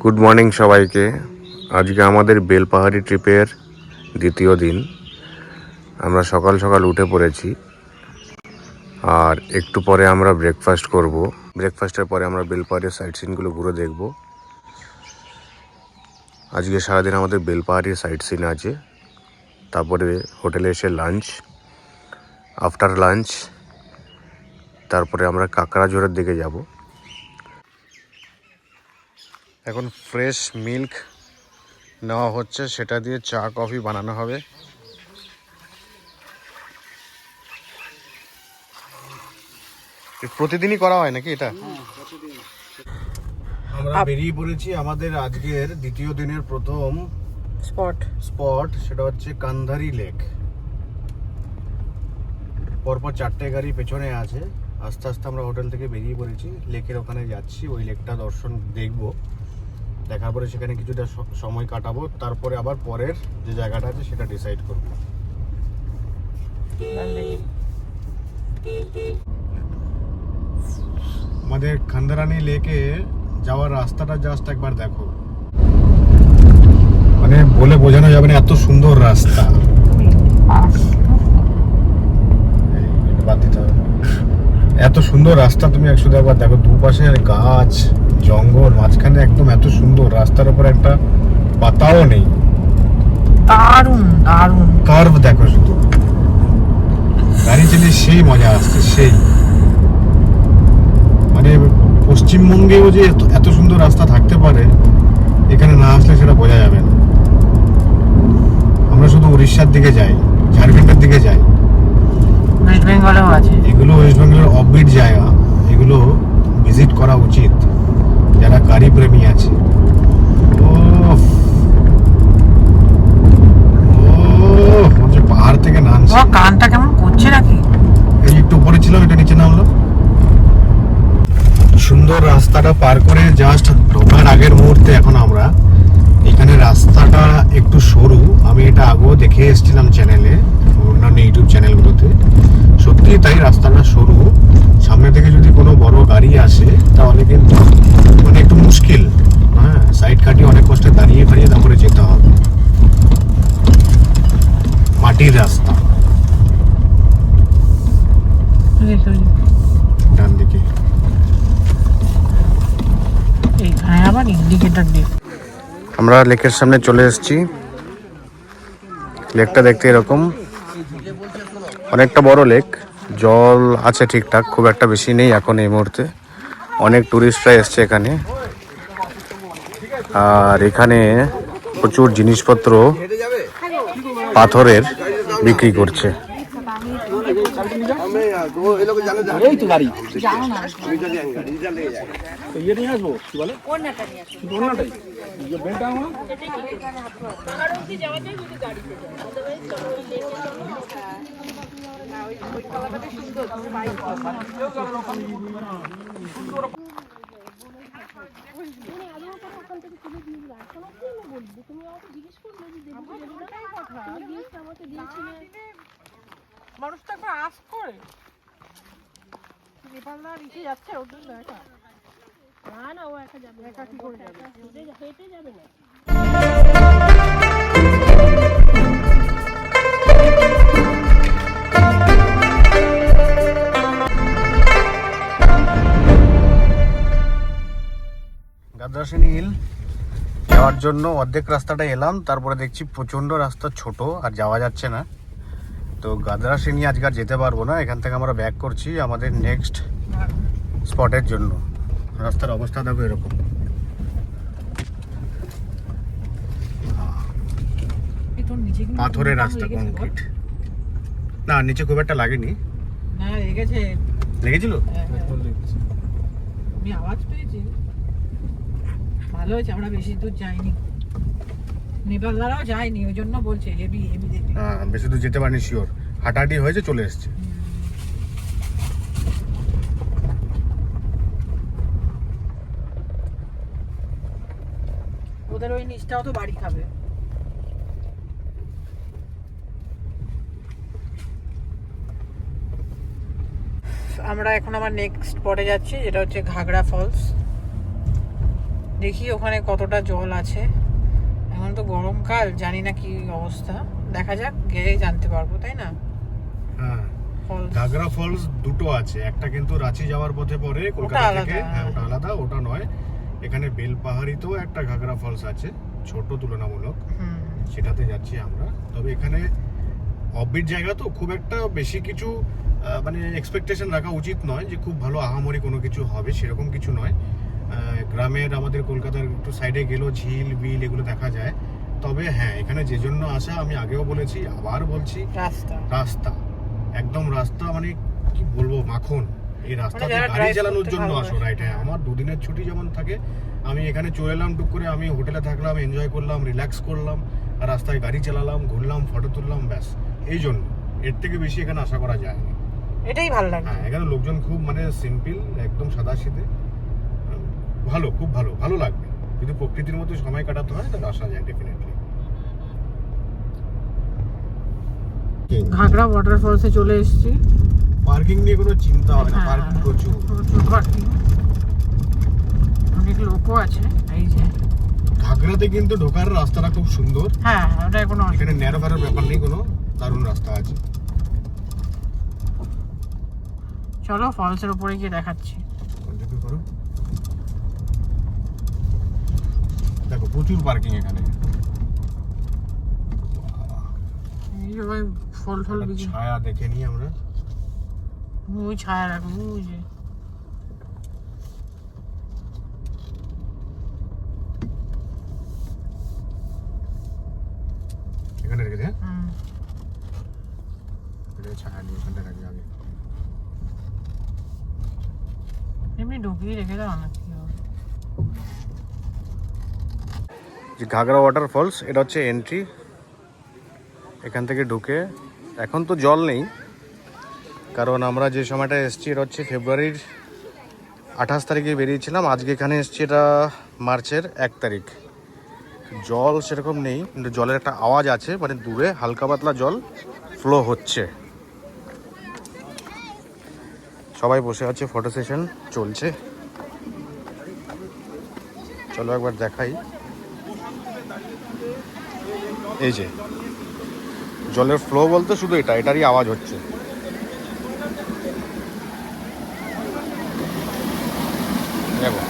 Good morning সবাইকে। আজকে আমাদের বেলপাহাড়ি ট্রিপের দ্বিতীয় দিন। আমরা সকাল সকাল উঠে পড়েছি, আর একটু পরে আমরা ব্রেকফাস্ট করব। ব্রেকফাস্টের পরে আমরা বেলপাহাড়ির সাইট সিনগুলো ঘুরে দেখব। আজকে সারাদিন আমাদের বেলপাহাড়ির সাইট সিন আছে। তারপরে হোটেলে এসে লাঞ্চ, আফটার লাঞ্চ তারপরে আমরা কাকড়াঝোড়ের দিকে যাব। এখন ফ্রেশ মিল্ক নেওয়া হচ্ছে, সেটা দিয়ে চা কফি বানানো হবে। প্রতিদিনই করা হয় নাকি এটা? আমরা বেরিয়ে পড়েছি আমাদের আজকের দ্বিতীয় দিনের প্রথম স্পট, সেটা হচ্ছে কান্ধারি লেক। পরপর 4টে গাড়ি পেছনে আছে। আস্তে আস্তে আমরা হোটেল থেকে বেরিয়ে পড়েছি, লেকের ওখানে যাচ্ছি। ওই লেকটা দর্শন দেখব, দেখার পরে সেখানে কিছুটা সময় কাটাবো। তারপরে আবার পরের যে জায়গাটা আছে সেটা ডিসাইড করব। আমাদের খান্দারানি লেকে যাওয়ার রাস্তাটা জাস্ট একবার দেখো, মানে বলে বোঝানো যাবে না এত সুন্দর রাস্তা। এত সুন্দর রাস্তা, তুমি শুধু একবার দেখো, দুপাশে গাছ জঙ্গল, মাঝখানে একদম এত সুন্দর। রাস্তার উপর একটা পাতাও নেই। দারুণ দারুণ কার্ভ দেখো, শুধু গাড়ি চালিয়ে সেই মজা আসছে। সেই মানে পশ্চিমবঙ্গেও যে এত সুন্দর রাস্তা থাকতে পারে, এখানে না আসলে সেটা বোঝা যাবে না। আমরা শুধু উড়িষ্যার দিকে যাই, ঝাড়খণ্ডের দিকে যাই, ওয়েস্ট বেঙ্গলেও আছে। এগুলো ওয়েস্ট বেঙ্গলের অফবিট জায়গা, এগুলো ভিজিট করা উচিত যারা গাড়ি প্রেমী আছে। পাহাড় থেকে নামছে, কানটা কেমন করছে নাকি। এই একটু উপরে ছিল, এটা নিচে নামলো। সুন্দর রাস্তাটা পার করে জাস্ট ঢোকার আগের মুহূর্তে এখন আমরা এখানে, রাস্তাটা একটু সরু। আমি এটা আগেও দেখে এসেছিলাম চ্যানেলে, অন্যান্য ইউটিউব চ্যানেলগুলোতে। সত্যি তাই, রাস্তাটা সরু। সামনে থেকে যদি কোনো বড় গাড়ি আসে তাহলে কিন্তু মানে একটু মুশকিল। হ্যাঁ, সাইড কাটিয়ে অনেক কষ্টে দাঁড়িয়ে ফাড়িয়ে তারপরে যেতে হবে। মাটির রাস্তা, ডান দিকে। এইখানে আবার ইন্ডিকেটর দিয়ে। আমরা লেকের সামনে চলে এসেছি। লেকটা দেখতে এরকম, অনেকটা বড় লেক। জল আছে ঠিকঠাক, খুব একটা বেশি নেই এখন এই মুহূর্তে। অনেক টুরিস্টরা এসছে এখানে, আর এখানে প্রচুর জিনিসপত্র পাথরের বিক্রি করছে। মানুষ তো একবার আস করে নেপালদা রিচে যাচ্ছে, ওর জন্য একা না, ও একা যাবে, একা কি করে যাবে, হেঁটে যাবে না। গাদ্রাসিনী হিল যাওয়ার জন্য অর্ধেক রাস্তাটা এলাম, তারপরে দেখছি প্রচণ্ড রাস্তা ছোট আর যাওয়া যাচ্ছে না। তো গাদ্রাসিনী আজকে আর যেতে পারবো না। এখান থেকে আমরা ব্যাক করছি আমাদের নেক্সট স্পটের জন্য। রাস্তার অবস্থা দেখো এরকম। পাথরের রাস্তা, কংক্রিট না, নিচে খুব একটা লাগেনি। না লেগেছে, লেগেছিল। আমি আওয়াজ পেয়েছি। ভালো হয়েছে আমরা বেশি দূর যাইনি, নেপালদারাও যায়নি, ওই জন্য বলছে হেভি হেভি দেখতে। হ্যাঁ, বেশি দূর যেতে পারিনি, শিওর। হাঁটাহাঁটি হয়েছে, চলে এসছে। ওদের ওই নিচটাও তো বাড়ি খাবে। আমরা এখন আবার নেক্সট স্পটে যাচ্ছি, যেটা হচ্ছে ঘাগড়া ফলস। দেখি ওখানে কতটা জল আছে। এখন তো গরমকাল, জানি না কি অবস্থা, দেখা যাক, গেলে জানতে পারবো, তাই না? হ্যাঁ, Falls। ঘাগরা ফলস দুটো আছে, একটা কিন্তু রাঁচি যাওয়ার পথে পড়ে কলকাতা আলাদা, থেকে। হ্যাঁ, হ্যাঁ। ওটা আলাদা, ওটা নয়। এখানে বেলপাহাড়িতেও একটা ঘাগরা ফলস আছে, ছোট তুলনামূলক, হুম। সেটাতে যাচ্ছি আমরা। তবে এখানে অফবিট জায়গা তো, খুব একটা বেশি কিছু মানে এক্সপেকটেশন রাখা উচিত নয় যে খুব ভালো আহামরি কোনো কিছু হবে, সেরকম কিছু নয়। গ্রামের, আমাদের কলকাতার একটু সাইডে গেলেও ঝিল বিল এগুলো দেখা যায়। তবে হ্যাঁ, এখানে যে জন্য আসা, আমি আগেও বলেছি, আবার বলছি, রাস্তা একদম রাস্তা মানে কি বলবো, মাখন। এই রাস্তাতে যারা গাড়ি drive চালানোর করতে জন্য আসো, ভালোবাসে। রাইট? হ্যাঁ, আমার দুদিনের ছুটি যেমন থাকে, আমি এখানে চলে এলাম টুক করে, আমি হোটেলে থাকলাম, এনজয় করলাম, রিল্যাক্স করলাম, আর রাস্তায় গাড়ি চালালাম, ঘুরলাম, ফটো তুললাম, ব্যাস। এই জন্য এর থেকে বেশি এখানে আশা করা যায় না। এটাই ভালো লাগে। হ্যাঁ, এখানে লোকজন খুব মানে সিম্পল, একদম সাদাসিধে, ভালো, খুব ভালো, ভালো লাগবে। যদি প্রকৃতির মতো সময় কাটাতে হয় তাহলে আসা যায় ডেফিনেটলি। ঘাগরা ওয়াটারফলসে চলে এসেছি। পার্কিং নিয়ে কোনো চিন্তা হবে না, হ্যাঁ, পার্কিং প্রচুর। প্রচুর পার্কিং, অনেক লোকও আছে। এই যে ঘাগরাতে কিন্তু ঢোকার রাস্তাটা খুব সুন্দর। হ্যাঁ, ওটা কোনো এখানে ন্যারো ফ্যারো ব্যাপার নেই, কোনো দারুণ রাস্তা আছে। চলো ফলসের উপরে গিয়ে দেখাচ্ছি। কন্টিনিউ করো। দেখো প্রচুর পার্কিং এখানে। এই যে ভাই ফল ফল একটা বিক্রি, ছায়া দেখে নিই আমরা। ওই ছায়া রাখবো, ওই যে এখানে রেখে দে। হুম। এটা ছায়া নিয়ে এখানটা রাখি আগে। এমনি ঢুকিয়ে রেখে দাও না, কি হবে। যে ঘাগরা ওয়াটার ফলস, এটা হচ্ছে এন্ট্রি। এখান থেকে ঢুকে, এখন তো জল নেই, কারণ আমরা যে সময়টা এসেছি এটা হচ্ছে ফেব্রুয়ারির 28 তারিখে বেরিয়েছিলাম। আজকে এখানে এসেছি, এটা মার্চের 1 তারিখ। জল সেরকম নেই, কিন্তু জলের একটা আওয়াজ আছে, মানে দূরে হালকা পাতলা জল ফ্লো হচ্ছে। সবাই বসে আছে, ফটো সেশন চলছে। চলো একবার দেখাই। এই যে জলের ফ্লো বলতে শুধু এটারই আওয়াজ হচ্ছে। দেখো,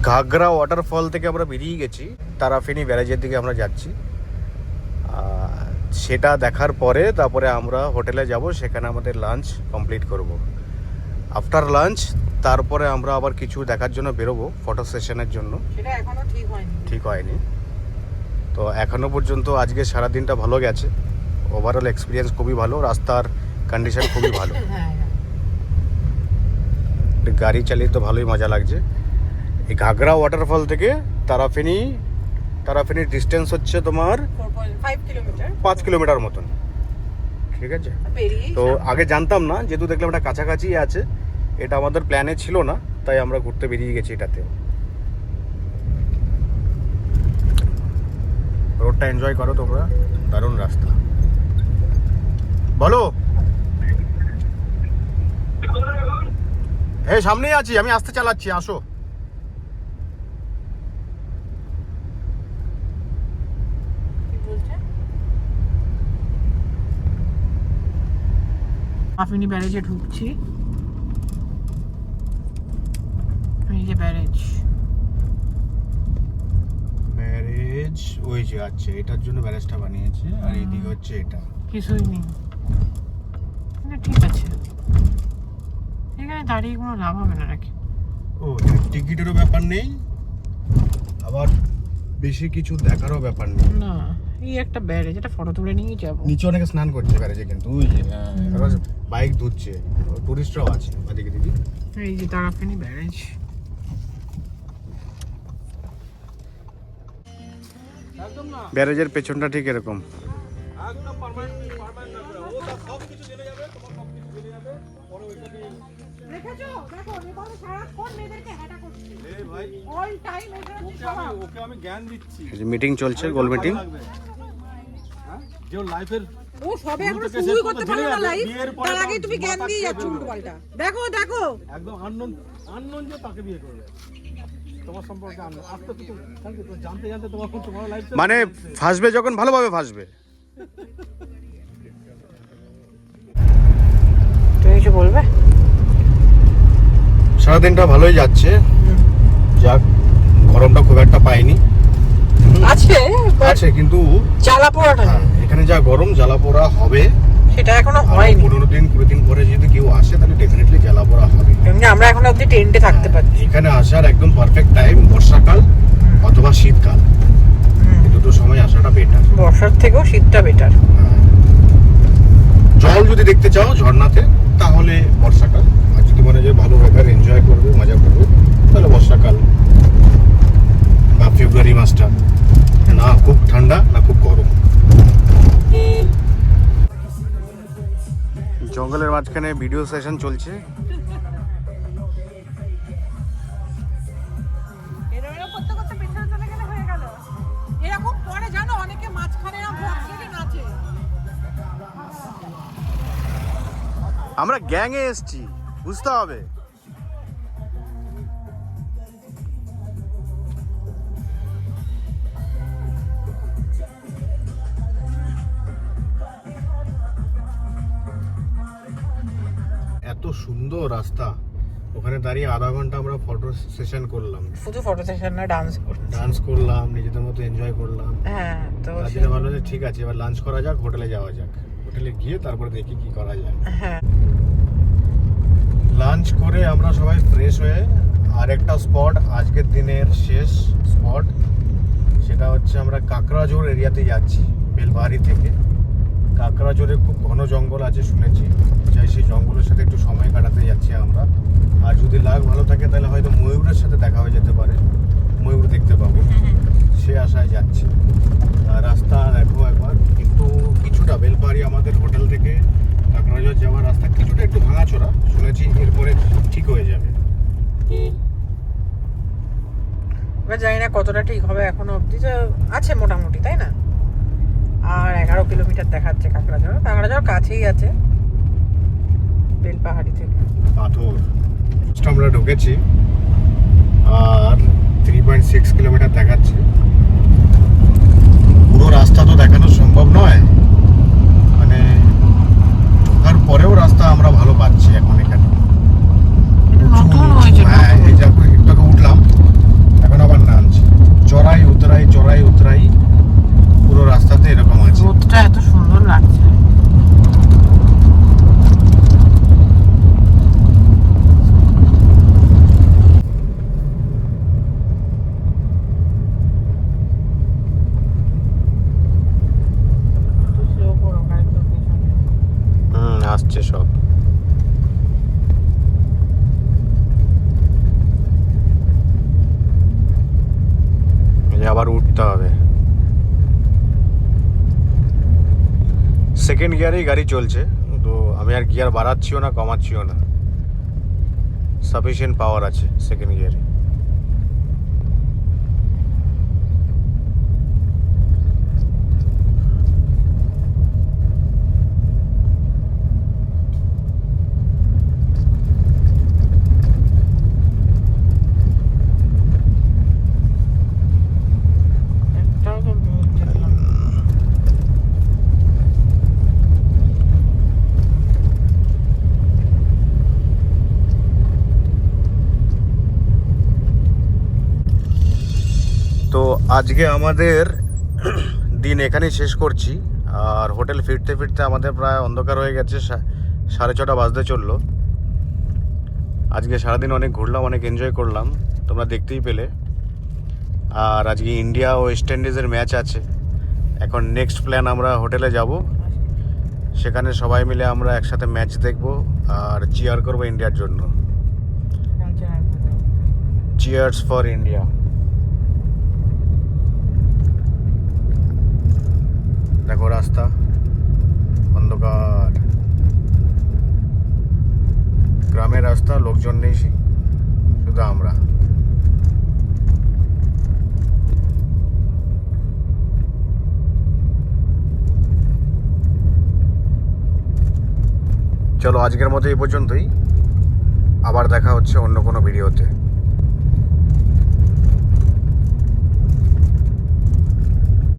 ঘাগরা ওয়াটারফল থেকে আমরা বেরিয়ে গেছি, তারাফেনী ব্যারেজের দিকে আমরা যাচ্ছি। সেটা দেখার পরে তারপরে আমরা হোটেলে যাব, সেখানে আমাদের লাঞ্চ কমপ্লিট করব। আফটার লাঞ্চ তারপরে আমরা আবার কিছু দেখার জন্য বেরোবো, ফটো সেশনের জন্য। সেটা এখনো ঠিক হয়নি। তো এখনো পর্যন্ত আজকে সারাদিনটা ভালো গেছে, ওভারঅল এক্সপিরিয়েন্স খুবই ভালো, রাস্তার কন্ডিশন খুবই ভালো। হ্যাঁ, গাড়ি চালিয়ে তো ভালোই মজা লাগছে। এই ঘাগরা ওয়াটারফল থেকে তারাফেনীর ডিস্টেন্স হচ্ছে তোমার 4.5 কিলোমিটার, 5 কিলোমিটার মতন। ঠিক আছে। তো আগে জানতাম না, যেহেতু দেখলাম এটা কাছাকাছি আছে, এটা আমাদের প্ল্যানে ছিল না, তাই আমরা ঘুরতে বেরিয়ে গেছি এটাতে। রোডটা এনজয় করো তোমরা, দারুণ রাস্তা। বলো, এই সামনেই আছি আমি, আস্তে চালাচ্ছি, আসো। আফিনি ব্যারেজে ঢুকছি। এই যে ব্যারেজ, ব্যারেজ ওই যে আছে, এটার জন্য ব্যারেজটা বানিয়েছে, আর এইদিকে হচ্ছে এটা। কিছুই নেই, ঠিক আছে। এখানে দাঁড়িয়ে কোনো লাভ হবে না নাকি? ও টিকিটেরও ব্যাপার নেই, আবার বেশি কিছু দেখারও ব্যাপার নেই। না, এই একটা ব্যারেজ, এটা ফটো তুলে নিয়ে যাবো। নিচে অনেকে স্নান করছে ব্যারেজে, কিন্তু ওই যে বাইক ধুচ্ছে, টুরিস্টরাও আছে ওদিকে দিদি। এই যে তারাকানি ব্যারেজ। ব্যারেজের পেছনটা ঠিক এরকম। দেখেছো, দেখো নেপালে সারাক্ষণ মেয়েদেরকে হ্যাটা করছে। অল টাইম এটা ওকে আমি জ্ঞান দিচ্ছি। মিটিং চলছে, গোল মিটিং। যে লাইফের ও সবে এখনো শুরুই করতে পারলো না লাইফ, তার আগেই তুমি জ্ঞান দিয়ে যাচ্ছ উল্টো পাল্টা। দেখো দেখো একদম আননোন যে তাকে বিয়ে করবে, তোমার সম্পর্কে আননোন। আজ তো কিছু জানতে জানতে তোমার লাইফ মানে ফাঁসবে যখন ভালোভাবে ফাঁসবে। তুমি কিছু বলবে? সারাদিনটা ভালোই যাচ্ছে, যাক গরমটা খুব একটা পাইনি। আছে আছে কিন্তু জ্বালা পোড়াটা নেই। এখানে যা গরম জ্বালা পোড়া হবে, সেটা এখনো হয়নি। 15 দিন 20 দিন পরে যদি কেউ আসে তাহলে ডেফিনেটলি জ্বালা পোড়া হবে। এমনি আমরা এখনো অবধি টেন্টে থাকতে পারছি। এখানে আসার একদম পারফেক্ট টাইম বর্ষাকাল অথবা শীতকাল, এই দুটো সময় আসাটা বেটার। বর্ষার থেকেও শীতটা বেটার। জল যদি দেখতে চাও ঝর্ণাতে তাহলে বর্ষাকাল, আর যদি মনে হয় ভালো ওয়েদার এনজয় করবে মজা করবে তাহলে বর্ষাকাল বা ফেব্রুয়ারি মাসটা, না খুব ঠান্ডা না খুব গরম। জঙ্গলের মাঝখানে ভিডিও সেশন চলছে। এরকম পরে জানো অনেকে মাঝখানে নাচে। আমরা গ্যাংয়ে এসছি, বুঝতে হবে। এত সুন্দর রাস্তা, ওখানে দাঁড়িয়ে আধা ঘন্টা আমরা ফটো সেশন করলাম। শুধু ফটো সেশন না, ডান্স করলাম, নিজেদের মতো এনজয় করলাম। হ্যাঁ, তো তাহলে ভালো যে ঠিক আছে এবার লাঞ্চ করা যাক, হোটেলে যাওয়া যাক। হোটেলে গিয়ে তারপর দেখি কি করা যায়। হ্যাঁ, লাঞ্চ করে আমরা সবাই ফ্রেশ হয়ে আরেকটা স্পট, আজকের দিনের শেষ স্পট, সেটা হচ্ছে আমরা কাকড়াঝোড় এরিয়াতে যাচ্ছি। বেলবাড়ি থেকে কাকড়াঝোড়ে খুব ঘন জঙ্গল আছে শুনেছি, যাই সেই জঙ্গলের সাথে একটু সময় কাটাতে যাচ্ছি আমরা। আর যদি লাগ ভালো থাকে তাহলে হয়তো ময়ূরের সাথে দেখা হয়ে যেতে পারে, ময়ূর দেখতে পাবো, সে আশায় যাচ্ছি। আর রাস্তা দেখো একবার, একটু কিছুটা বেলবাড়ি আমাদের হোটেল থেকে কাকড়াঝোড় যাওয়ার রাস্তা কিছুটা একটু ভাঙাচোরা শুনেছি, এরপরে ঠিক হয়ে যাবে। এবার জানি না কতটা ঠিক হবে, এখনো অবধি তো আছে মোটামুটি, তাই না? আর 11 কিলোমিটার দেখাচ্ছে কাকড়াঝোড়। কাকড়াঝোড় কাছেই আছে বেলপাহাড়ি থেকে। পাথর আমরা ঢুকেছি আর 3.6 কিলোমিটার দেখাচ্ছে। পুরো রাস্তা তো দেখানো সম্ভব নয়, মানে ঢোকার পরেও রাস্তা আমরা ভালো পাচ্ছি এখন। এখানে নতুন হয়েছে। হ্যাঁ, এই যা একটু উঠলাম, এখন আবার নামছি। চড়াই উতরাই পুরো রাস্তাতে এরকম আছে। রোদটা এত সুন্দর লাগছে। আসছে সব। আবার উঠতে হবে। সেকেন্ড গিয়ারেই গাড়ি চলছে, তো আমি আর গিয়ার বাড়াচ্ছিও না কমাচ্ছিও না, সাফিসিয়েন্ট পাওয়ার আছে সেকেন্ড গিয়ারে। আজকে আমাদের দিন এখানেই শেষ করছি। আর হোটেল ফিরতে ফিরতে আমাদের প্রায় অন্ধকার হয়ে গেছে, 6:30 বাজতে চললো। আজকে সারাদিন অনেক ঘুরলাম, অনেক এনজয় করলাম, তোমরা দেখতেই পেলে। আর আজকে ইন্ডিয়া ও ওয়েস্ট ইন্ডিজের ম্যাচ আছে। এখন নেক্সট প্ল্যান আমরা হোটেলে যাব, সেখানে সবাই মিলে আমরা একসাথে ম্যাচ দেখব আর চিয়ার করব ইন্ডিয়ার জন্য। Cheers for India. দেখো রাস্তা অন্ধকার, গ্রামের রাস্তা, লোকজন নেই, শুধু আমরা। চলো আজকের মতো এই পর্যন্তই, আবার দেখা হচ্ছে অন্য কোনো ভিডিওতে।